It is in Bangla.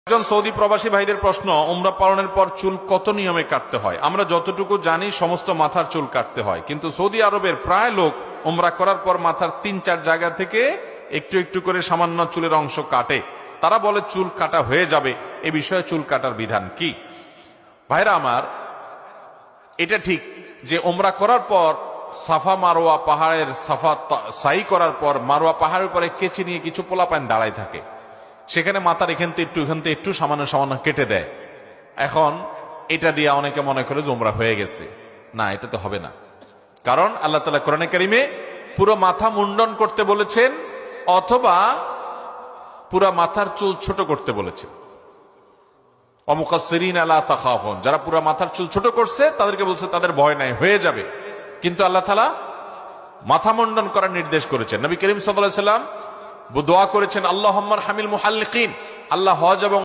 একজন সৌদি প্রবাসী ভাইদের প্রশ্ন, উমরা পালনের পর চুল কত নিয়মে কাটতে হয়? আমরা যতটুকু জানি সমস্ত মাথার চুল কাটতে হয়, কিন্তু সৌদি আরবের প্রায় লোক উমরা করার পর মাথার 3-4 জায়গা থেকে একটু একটু করে সামান্য চুলের অংশ কাটে। তারা বলে চুল কাটা হয়ে যাবে। এ বিষয়ে চুল কাটার বিধান কি? ভাইরা আমার, এটা ঠিক যে উমরা করার পর সাফা মারোয়া পাহাড়ের সাই করার পর মারোয়া পাহাড়ের উপরে কেচি নিয়ে কিছু পোলাপান দাঁড়ায় থাকে, সেখানে মাথার এখান থেকে একটু সামান্য সামান্য কেটে দেয়। এখন এটা দিয়ে অনেকে মনে করে যে উমরা হয়ে গেছে। না, এটা তো হবে না। কারণ আল্লাহ তাআলা কোরআনে কারিমে পুরো মাথা মুন্ডন করতে বলেছেন, অথবা পুরা মাথার চুল ছোট করতে বলেছেন। ওয়ামুকাসসিরিনা লা তাখাফুন, যারা পুরা মাথার চুল ছোট করছে তাদেরকে বলছে তাদের ভয় নাই, হয়ে যাবে। কিন্তু আল্লাহ তাআলা মাথা মুন্ডন করার নির্দেশ করেছেন। নবী করিম সাল্লাল্লাহু আলাইহি ওয়াসাল্লাম দোয়া করেছেন, আল্লাহুম্মা আরহামিল মুহাল্লিকিন, আল্লাহ হজ এবং